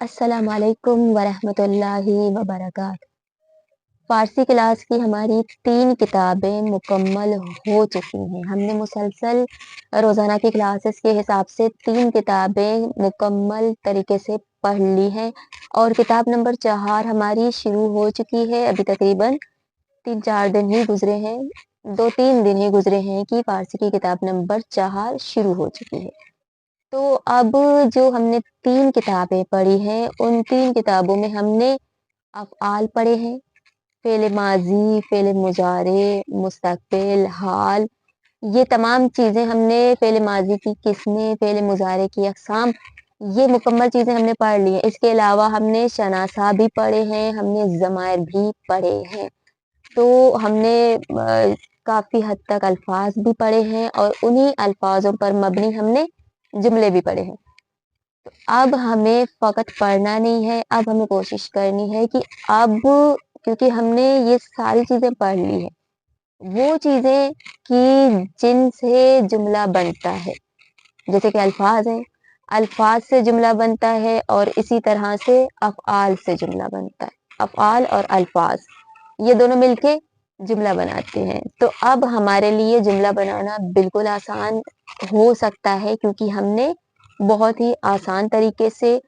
अस्सलाम वालेकुम वरहमत उल्लाहि वबरकात। फ़ारसी क्लास की हमारी 3 किताबें मुकम्मल हो चुकी हैं। हमने मुसलसल रोज़ाना की क्लासेस के हिसाब से 3 किताबें मुकम्मल तरीके से पढ़ ली हैं और किताब नंबर 4 हमारी शुरू हो चुकी है। अभी तकरीबन 3-4 दिन ही गुज़रे हैं, 2-3 दिन ही गुज़रे हैं कि फ़ारसी की किताब नंबर 4 शुरू हो चुकी है। तो अब जो हमने 3 किताबें पढ़ी हैं, उन 3 किताबों में हमने अफ़आल पढ़े हैं, फ़ेल माज़ी, फ़ेल मुज़ारे, मुस्तक़बिल, हाल, ये तमाम चीज़ें हमने फ़ेल माज़ी की किस्में, फ़ेल मुज़ारे की अक़साम, ये मुकम्मल चीज़ें हमने पढ़ ली हैं। इसके अलावा हमने शनासा भी पढ़े हैं, हमने ज़मायर भी पढ़े हैं। तो हमने काफ़ी हद तक अल्फ़ाज़ भी पढ़े हैं और उन्हीं अल्फ़ाज़ों पर मबनी हमने जुमले भी पढ़े हैं। अब हमें फ़क़त पढ़ना नहीं है, अब हमें कोशिश करनी है कि अब क्योंकि हमने ये सारी चीज़ें पढ़ ली हैं, वो चीज़ें कि जिनसे जुमला बनता है, जैसे कि अल्फ़ाज़ हैं, अल्फ़ाज़ से जुमला बनता है और इसी तरह से अफ़आल से जुमला बनता है। अफ़आल और अल्फ़ाज़, ये दोनों मिलके जुमला बनाते हैं। तो अब हमारे लिए जुमला बनाना बिल्कुल आसान हो सकता है क्योंकि हमने बहुत ही आसान तरीके से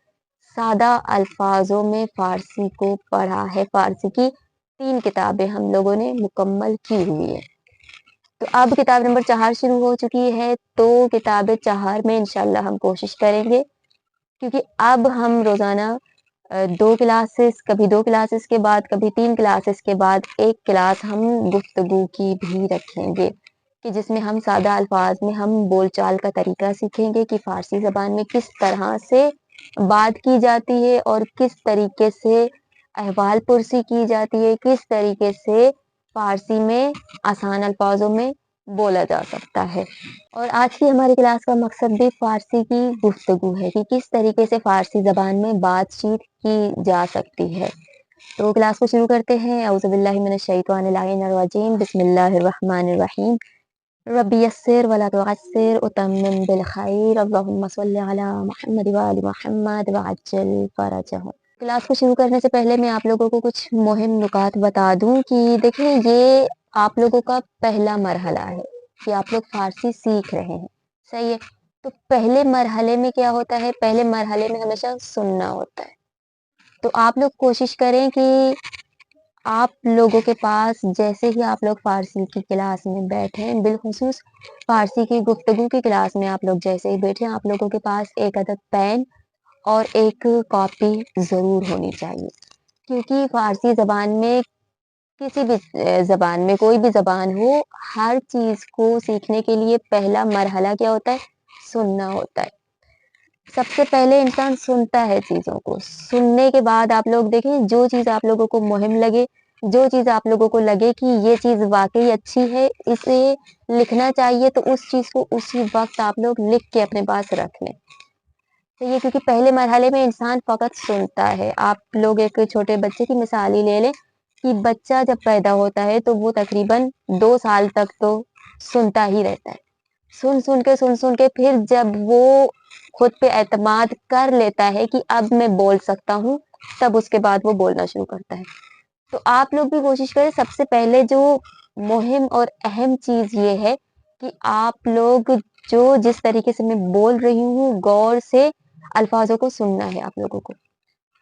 सादा अल्फाजों में फ़ारसी को पढ़ा है। फ़ारसी की 3 किताबें हम लोगों ने मुकम्मल की हुई है। तो अब किताब नंबर 4 शुरू हो चुकी है, तो किताब 4 में इंशाअल्लाह हम कोशिश करेंगे क्योंकि अब हम रोज़ाना 2 क्लासेस कभी 2 क्लासेस के बाद, कभी 3 क्लासेस के बाद 1 क्लास हम गुफ्तगू की भी रखेंगे कि जिसमें हम सादा अल्फाज में हम बोलचाल का तरीका सीखेंगे कि फ़ारसी ज़बान में किस तरह से बात की जाती है और किस तरीके से अहवाल पुरसी की जाती है, किस तरीके से फ़ारसी में आसान अल्फाजों में बोला जा सकता है। और आज की हमारी क्लास का मकसद भी फ़ारसी की गुफ्तगू है कि किस तरीके से फ़ारसी ज़बान में बातचीत की जा सकती है। तो क्लास को शुरू करते हैं। औज़ु बिल्लाहि मिनश शैतानिर रजीम, बिस्मिल्लाहिर रहमानिर रहीम। रब्बि यस्सिर वला तुअस्सिर वतम्मिम बिल खैर, अल्लाहुम्मा सल्लि अला मुहम्मद व आलि मुहम्मद व अज्जिल फरजहुम। क्लास को शुरू करने से पहले मैं आप लोगों को कुछ मुहिम नुकात बता दूँ कि देखिए ये आप लोगों का पहला मरहला है कि आप लोग फ़ारसी सीख रहे हैं, सही है? तो पहले मरहले में क्या होता है, पहले मरहले में हमेशा सुनना होता है। तो आप लोग कोशिश करें कि आप लोगों के पास जैसे ही आप लोग फ़ारसी की क्लास में बैठें, बिलख़ुसूस फ़ारसी की गुफ्तगू की क्लास में आप लोग जैसे ही बैठें, आप लोगों के पास एक अदद पेन और एक कॉपी ज़रूर होनी चाहिए। क्योंकि फ़ारसी ज़बान में किसी भी ज़बान में कोई भी ज़बान हो, हर चीज़ को सीखने के लिए पहला मरहला क्या होता है? सुनना होता है। सबसे पहले इंसान सुनता है चीज़ों को, सुनने के बाद आप लोग देखें जो चीज़ आप लोगों को मुहिम लगे, जो चीज़ आप लोगों को लगे कि ये चीज़ वाक़ई अच्छी है, इसे लिखना चाहिए तो उस चीज़ को उसी वक़्त आप लोग लिख के अपने पास रख लें। तो ये क्योंकि पहले मरहले में इंसान फ़क़त सुनता है। आप लोग एक छोटे बच्चे की मिसाल ही ले लें कि बच्चा जब पैदा होता है तो वो तकरीबन 2 साल तक तो सुनता ही रहता है। सुन-सुन के फिर जब वो खुद पे एतमाद कर लेता है कि अब मैं बोल सकता हूँ, तब उसके बाद वो बोलना शुरू करता है। तो आप लोग भी कोशिश करें सबसे पहले जो मुहिम और अहम चीज़ ये है कि आप लोग जो जिस तरीके से मैं बोल रही हूँ, गौर से अल्फाज़ों को सुनना है आप लोगों को।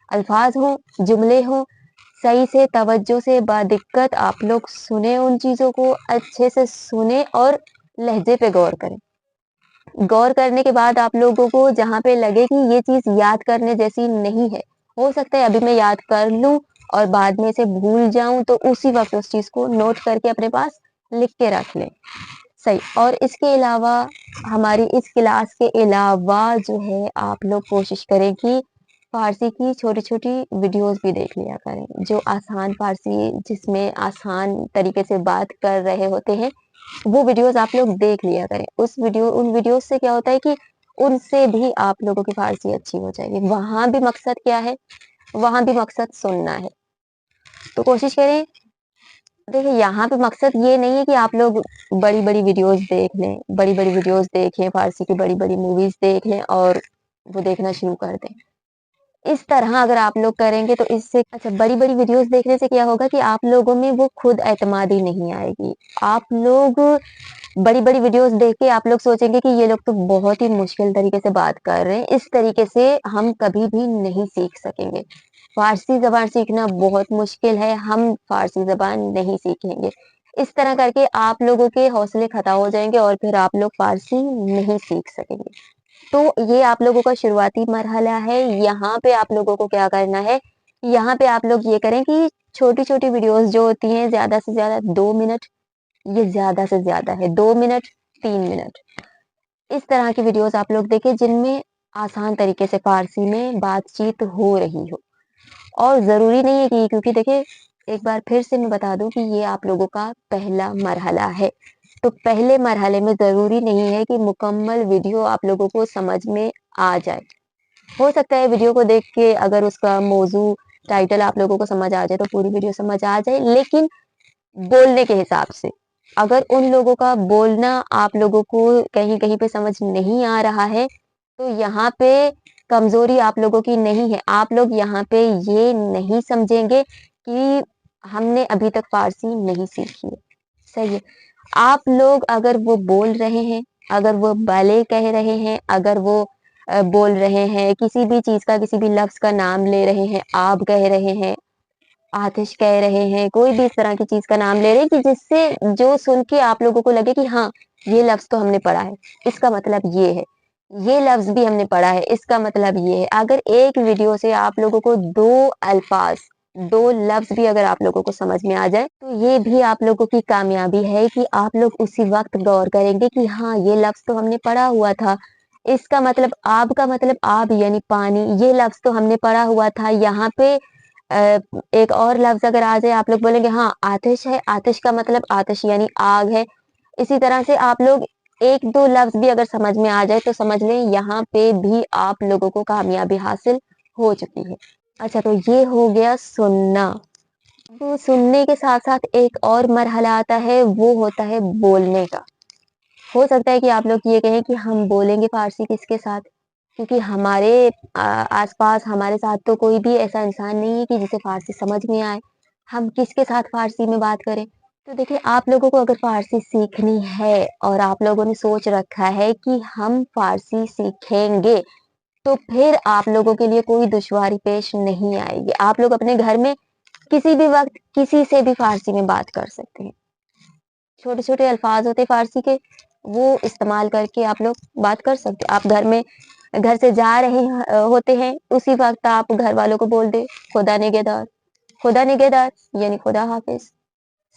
अल्फाज़ हों, जुमले हों, सही से तवज्जो से बादिक्कत आप लोग सुनें उन चीज़ों को, अच्छे से सुनें और लहज़े पे गौर करें। गौर करने के बाद आप लोगों को जहाँ पे लगे कि ये चीज़ याद करने जैसी नहीं है, हो सकता है अभी मैं याद कर लूँ और बाद में इसे भूल जाऊँ तो उसी वक़्त उस चीज़ को नोट करके अपने पास लिख के रख लें। सही। और इसके अलावा हमारी इस क्लास के अलावा जो है आप लोग कोशिश करें कि फ़ारसी की छोटी-छोटी वीडियोज़ भी देख लिया करें, जो आसान फ़ारसी जिसमें आसान तरीके से बात कर रहे होते हैं, वो वीडियोज़ आप लोग देख लिया करें। उन वीडियोज़ से क्या होता है कि उनसे भी आप लोगों की फ़ारसी अच्छी हो जाएगी। वहाँ भी मकसद क्या है? वहाँ भी मकसद सुनना है। तो कोशिश करें देखिए यहाँ पे मकसद ये नहीं है कि आप लोग बड़ी-बड़ी वीडियोज़ देख लें, बड़ी-बड़ी वीडियोज़ देखें, फ़ारसी की बड़ी-बड़ी मूवीज़ देख लें और वो देखना शुरू कर दें। इस तरह अगर आप लोग करेंगे तो इससे अच्छा बड़ी-बड़ी वीडियोस देखने से क्या होगा कि आप लोगों में वो खुद एतमादी नहीं आएगी। आप लोग बड़ी-बड़ी वीडियोस देख के आप लोग सोचेंगे कि ये लोग तो बहुत ही मुश्किल तरीके से बात कर रहे हैं। इस तरीके से हम कभी भी नहीं सीख सकेंगे। फ़ारसी ज़बान सीखना बहुत मुश्किल है, हम फ़ारसी ज़बान नहीं सीखेंगे। इस तरह करके आप लोगों के हौसले ख़त्म हो जाएँगे और फिर आप लोग फ़ारसी नहीं सीख सकेंगे। तो ये आप लोगों का शुरुआती मरहला है, यहाँ पे आप लोगों को क्या करना है, यहाँ पे आप लोग ये करें कि छोटी-छोटी वीडियोज़ जो होती हैं ज़्यादा से ज़्यादा 2 मिनट, ये ज़्यादा से ज़्यादा है 2 मिनट, 3 मिनट, इस तरह की वीडियोज़ आप लोग देखें जिनमें आसान तरीके से फ़ारसी में बातचीत हो रही हो। और ज़रूरी नहीं है कि क्योंकि देखिए एक बार फिर से मैं बता दूँ कि ये आप लोगों का पहला मरहला है। तो पहले मरहले में ज़रूरी नहीं है कि मुकम्मल वीडियो आप लोगों को समझ में आ जाए। हो सकता है वीडियो को देख के अगर उसका मौज़ू, टाइटल आप लोगों को समझ आ जाए तो पूरी वीडियो समझ आ जाए, लेकिन बोलने के हिसाब से। अगर उन लोगों का बोलना आप लोगों को कहीं-कहीं पे समझ नहीं आ रहा है, तो यहाँ पे कमज़ोरी आप लोगों की नहीं है। आप लोग यहाँ पे ये नहीं समझेंगे कि हमने अभी तक फ़ारसी नहीं सीखी है। सही है। आप लोग अगर वो बोल रहे हैं, अगर वो भले कह रहे हैं, अगर वो बोल रहे हैं, किसी भी चीज़ का, किसी भी लफ्ज़ का नाम ले रहे हैं, आप कह रहे हैं, आतिश कह रहे हैं, कोई भी इस तरह की चीज़ का नाम ले रहे हैं कि जिससे जो सुन के आप लोगों को लगे कि हाँ, ये लफ्ज़ तो हमने पढ़ा है, इसका मतलब ये है। ये लफ्ज़ भी हमने पढ़ा है, इसका मतलब ये है। अगर एक वीडियो से आप लोगों को 2 अल्फ़ाज़, 2 लफ्ज़ भी अगर आप लोगों को समझ में आ जाए, तो ये भी आप लोगों की कामयाबी है कि आप लोग उसी वक़्त गौर करेंगे कि हाँ, ये लफ्ज़ तो हमने पढ़ा हुआ था। इसका मतलब आब का मतलब आब यानी पानी, ये लफ्ज़ तो हमने पढ़ा हुआ था। यहाँ पे अ, एक और लफ्ज़ अगर आ जाए आप लोग बोलेंगे हाँ, आतिश है, आतिश का मतलब आतिश यानी आग है। इसी तरह से आप लोग 1-2 लफ्ज़ भी अगर समझ में आ जाए तो समझ लें यहाँ पे भी आप लोगों को कामयाबी हासिल हो चुकी है। अच्छा तो ये हो गया सुनना। तो सुनने के साथ-साथ एक और मरहला आता है वो होता है बोलने का। हो सकता है कि आप लोग ये कहें कि हम बोलेंगे फ़ारसी किसके साथ? क्योंकि हमारे आस-पास हमारे साथ तो कोई भी ऐसा इंसान नहीं है कि जिसे फ़ारसी समझ में आए। हम किसके साथ फ़ारसी में बात करें? तो देखिए आप लोगों को अगर फ़ारसी सीखनी है और आप लोगों ने सोच रखा है कि हम फ़ारसी सीखेंगे, तो फिर आप लोगों के लिए कोई दुश्वारी पेश नहीं आएगी। आप लोग अपने घर में किसी भी वक़्त किसी से भी फ़ारसी में बात कर सकते हैं। छोटे-छोटे अल्फाज होते हैं फ़ारसी के, वो इस्तेमाल करके आप लोग बात कर सकते हैं। आप घर में घर से जा रहे होते हैं, उसी वक़्त आप घर वालों को बोल दें, खुदा निगहदार यानी खुदा हाफ़िज़,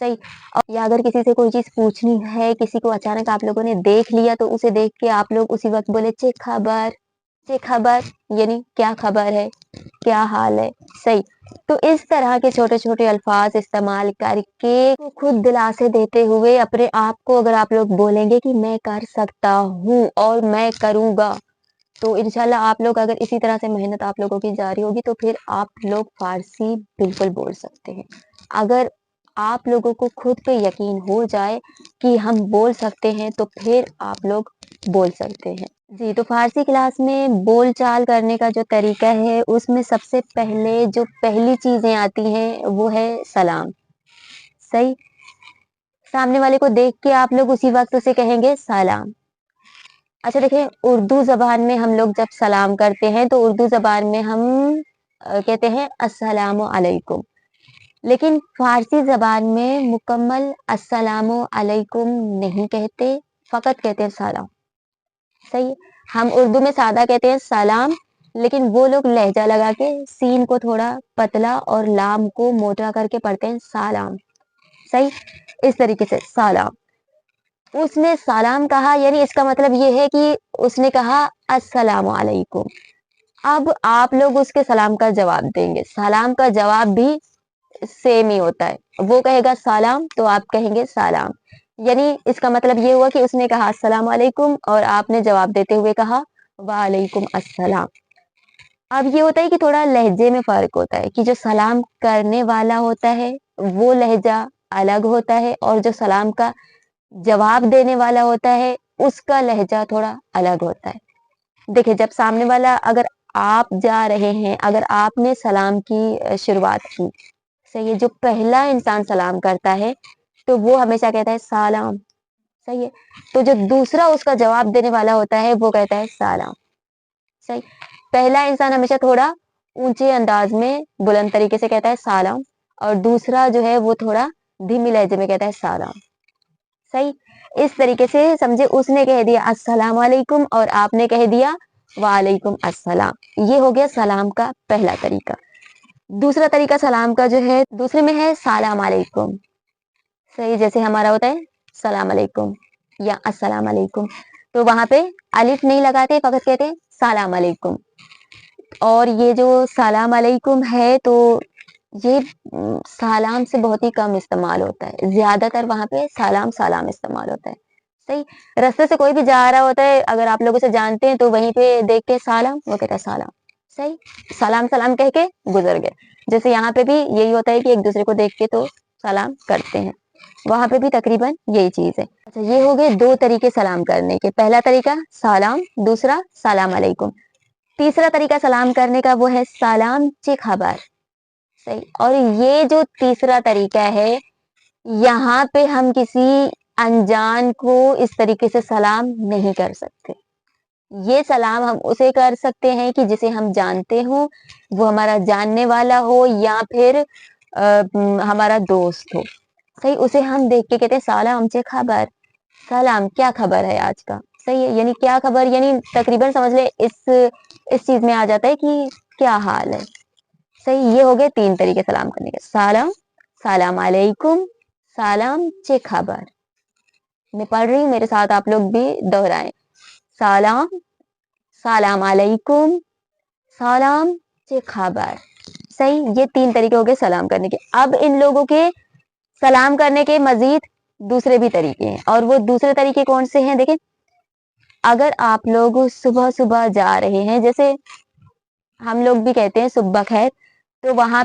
सही। और या अगर किसी से कोई चीज़ पूछनी है, किसी को अचानक आप लोगों ने देख लिया, तो उसे देख के आप लोग उसी वक़्त बोले, चे खबर यानी क्या खबर है? क्या हाल है? सही। तो इस तरह के छोटे-छोटे अल्फाज़ इस्तेमाल करके को खुद दिलासे देते हुए अपने आप को अगर आप लोग बोलेंगे कि मैं कर सकता हूँ और मैं करूँगा, तो इंशाल्लाह आप लोग अगर इसी तरह से मेहनत आप लोगों की जारी होगी तो फिर आप लोग फ़ारसी बिल्कुल बोल सकते हैं। अगर आप लोगों को खुद पे यकीन हो जाए कि हम बोल सकते हैं तो फिर आप लोग बोल सकते हैं। जी, तो फ़ारसी क्लास में बोल-चाल करने का जो तरीका है उसमें सबसे पहले जो पहली चीज़ें आती हैं वो है सलाम, सही? सामने वाले को देख के आप लोग उसी वक़्त उसे कहेंगे सलाम। अच्छा देखिए, उर्दू ज़बान में हम लोग जब सलाम करते हैं, तो उर्दू ज़बान में हम कहते हैं अस्सलामु अलैकुम। लेकिन फ़ारसी ज़बान में मुकम्मल अस्सलामु अलैकुम नहीं कहते, फ़क़त कहते हैं सलाम, सही है? हम उर्दू में सादा कहते हैं सलाम, लेकिन वो लोग लहज़ा लगा के सीन को थोड़ा पतला और लाम को मोटा करके पढ़ते हैं सालाम, सही? इस तरीके से सलाम। उसने सलाम कहा यानी इसका मतलब ये है कि उसने कहा अस्सलामु अलैकुम। अब आप लोग उसके सलाम का जवाब देंगे। सलाम का जवाब भी सेम ही होता है। वो कहेगा सलाम तो आप कहेंगे सलाम। यानी इसका मतलब ये हुआ कि उसने कहा अस्सलामु अलैकुम और आपने जवाब देते हुए कहा वालेकुम अस्सलाम। अब ये होता है कि थोड़ा लहजे में फ़र्क होता है कि जो सलाम करने वाला होता है, वो लहजा अलग होता है और जो सलाम का जवाब देने वाला होता है, उसका लहजा थोड़ा अलग होता है। देखिए, जब सामने वाला अगर آپ جا رہے ہیں, اگر آپ نے سلام کی شروعات کی, صحیح ہے, جو پہلا انسان سلام کرتا ہے تو وہ ہمیشہ کہتا ہے سلام, صحیح ہے, تو جو دوسرا اس کا جواب دینے والا ہوتا ہے وہ کہتا ہے سلام, صحیح. پہلا انسان ہمیشہ تھوڑا اونچے انداز میں بلند طریقے سے کہتا ہے سلام, اور دوسرا جو ہے وہ تھوڑا دھیمی لہجے میں کہتا ہے سلام, صحیح. اس طریقے سے سمجھے اس نے کہہ دیا السلام علیکم اور آپ نے کہہ دیا وعلیکم السلام, یہ ہو گیا سلام کا پہلا طریقہ. دوسرا طریقہ سلام کا جو ہے دوسرے میں ہے سلام علیکم, صحیح, جیسے ہمارا ہوتا ہے سلام علیکم یا السلام علیکم, تو وہاں پہ الف نہیں لگاتے, فقط کہتے ہیں سلام علیکم. اور یہ جو سلام علیکم ہے تو یہ سلام سے بہت ہی کم استعمال ہوتا ہے, زیادہ تر وہاں پہ سلام سلام استعمال ہوتا ہے, صحیح. رستے سے کوئی بھی جا رہا ہوتا ہے, اگر آپ لوگوں سے جانتے ہیں تو وہیں پہ دیکھ کے سلام, وہ کہتا ہے سلام, صحیح, سلام سلام کہہ کے گزر گئے. جیسے یہاں پہ بھی یہی ہوتا ہے کہ ایک دوسرے کو دیکھ کے تو سلام کرتے ہیں, وہاں پہ بھی تقریباً یہی چیز ہے. اچھا, یہ ہو گئے دو طریقے سلام کرنے کے, پہلا طریقہ سلام, دوسرا سلام علیکم. تیسرا طریقہ سلام کرنے کا وہ ہے سلام چی خبر, صحیح. اور یہ جو تیسرا طریقہ ہے, یہاں پہ ہم کسی انجان کو اس طریقے سے سلام نہیں کر سکتے. یہ سلام ہم اسے کر سکتے ہیں کہ جسے ہم جانتے ہوں, وہ ہمارا جاننے والا ہو یا پھر ہمارا دوست ہو, صحیح. اسے ہم دیکھ کے کہتے ہیں سلام چی خبر, سلام کیا خبر ہے آج کا, صحیح ہے, یعنی کیا خبر, یعنی تقریباً سمجھ لے اس چیز میں آ جاتا ہے کہ کیا حال ہے, صحیح. یہ ہو گئے تین طریقے سلام کرنے کے, سلام, سلام علیکم, سلام چی خبر. میں پڑھ رہی ہوں, میرے ساتھ آپ لوگ بھی دوہرائیں, سلام, سلام علیکم, سلام چی خبر, صحیح. یہ تین طریقے ہو گئے سلام کرنے کے. اب ان لوگوں کے سلام کرنے کے مزید دوسرے بھی طریقے ہیں, اور وہ دوسرے طریقے کون سے ہیں دیکھیں. اگر آپ لوگ صبح صبح جا رہے ہیں, جیسے ہم لوگ بھی کہتے ہیں صبح خیر, تو وہاں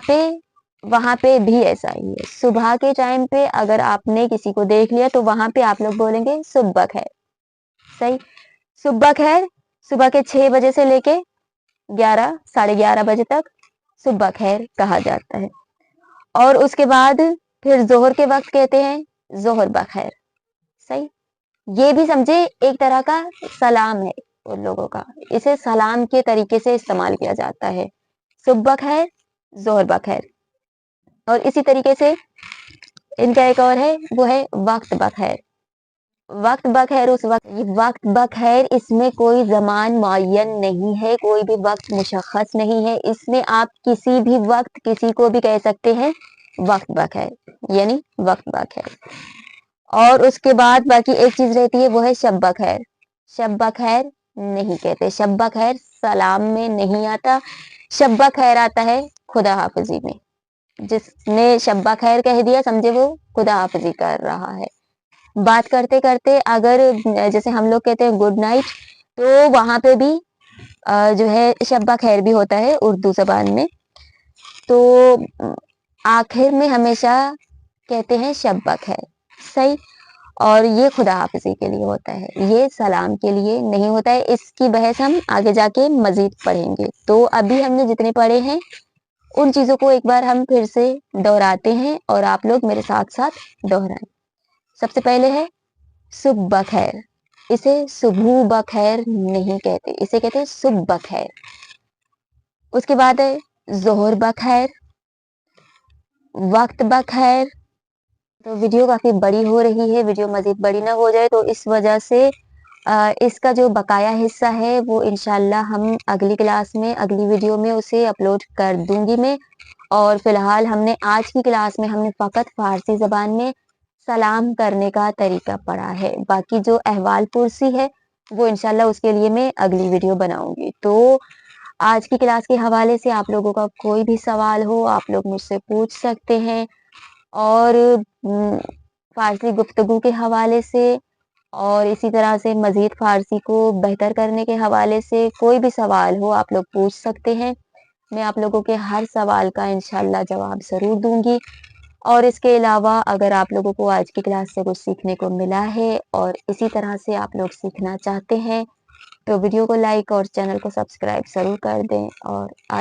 پہ بھی ایسا ہی ہے. صبح کے ٹائم پہ اگر آپ نے کسی کو دیکھ لیا تو وہاں پہ آپ لوگ بولیں گے صبح خیر, صحیح. صبح خیر صبح کے 6 بجے سے لے کے 11 ساڑھے 11 بجے تک صبح خیر کہا جاتا ہے. اور اس کے بعد پھر ظہر کے وقت کہتے ہیں ظہر بخیر, صحیح. یہ بھی سمجھے ایک طرح کا سلام ہے ان لوگوں کا, اسے سلام کے طریقے سے استعمال کیا جاتا ہے, صبح خیر, ظہر بخیر. اور اسی طریقے سے ان کا ایک اور ہے, وہ ہے وقت بخیر. وقت بخیر اس وقت, یہ وقت بخیر اس میں کوئی زمان معین نہیں ہے, کوئی بھی وقت مشخص نہیں ہے, اس میں آپ کسی بھی وقت کسی کو بھی کہہ سکتے ہیں وقت بخیر, یعنی وقت بخیر. اور اس کے بعد باقی ایک چیز رہتی ہے, وہ ہے شب بخیر. شب بخیر نہیں کہتے, شب بخیر سلام میں نہیں آتا, شب بخیر آتا ہے خدا حافظی میں. جس نے شب بخیر کہہ دیا سمجھے وہ خدا حافظی کر رہا ہے. بات کرتے کرتے اگر جیسے ہم لوگ کہتے ہیں گڈ نائٹ, تو وہاں پہ بھی جو ہے شب بخیر بھی ہوتا ہے اردو زبان میں. تو آخر میں ہمیشہ کہتے ہیں شب بخیر, صحیح. اور یہ خدا حافظی کے لیے ہوتا ہے, یہ سلام کے لیے نہیں ہوتا ہے. اس کی بحث ہم آگے جا کے مزید پڑھیں گے. تو ابھی ہم نے جتنے پڑھے ہیں ان چیزوں کو ایک بار ہم پھر سے دہراتے ہیں, اور آپ لوگ میرے ساتھ ساتھ دہرائیں. سب سے پہلے ہے صبح بخیر, اسے صبح بخیر نہیں کہتے, اسے کہتے ہیں صبح بخیر. اس کے بعد ہے ظہر بخیر, وقت بخیر. تو ویڈیو کافی بڑی ہو رہی ہے, ویڈیو مزید بڑی نہ ہو جائے تو اس وجہ سے اس کا جو بقایا حصہ ہے وہ انشاءاللہ ہم اگلی کلاس میں, اگلی ویڈیو میں اسے اپلوڈ کر دوں گی میں. اور فی الحال ہم نے آج کی کلاس میں ہم نے فقط فارسی زبان میں سلام کرنے کا طریقہ پڑھا ہے. باقی جو احوال پرسی ہے وہ انشاءاللہ اس کے لیے میں اگلی ویڈیو بناؤں گی. تو آج کی کلاس کے حوالے سے آپ لوگوں کا کوئی بھی سوال ہو آپ لوگ مجھ سے پوچھ سکتے ہیں, اور فارسی گفتگو کے حوالے سے اور اسی طرح سے مزید فارسی کو بہتر کرنے کے حوالے سے کوئی بھی سوال ہو آپ لوگ پوچھ سکتے ہیں. میں آپ لوگوں کے ہر سوال کا انشاءاللہ جواب ضرور دوں گی. اور اس کے علاوہ اگر آپ لوگوں کو آج کی کلاس سے کچھ سیکھنے کو ملا ہے اور اسی طرح سے آپ لوگ سیکھنا چاہتے ہیں तो वीडियो को लाइक और चैनल को सब्सक्राइब ज़रूर कर दें। और आज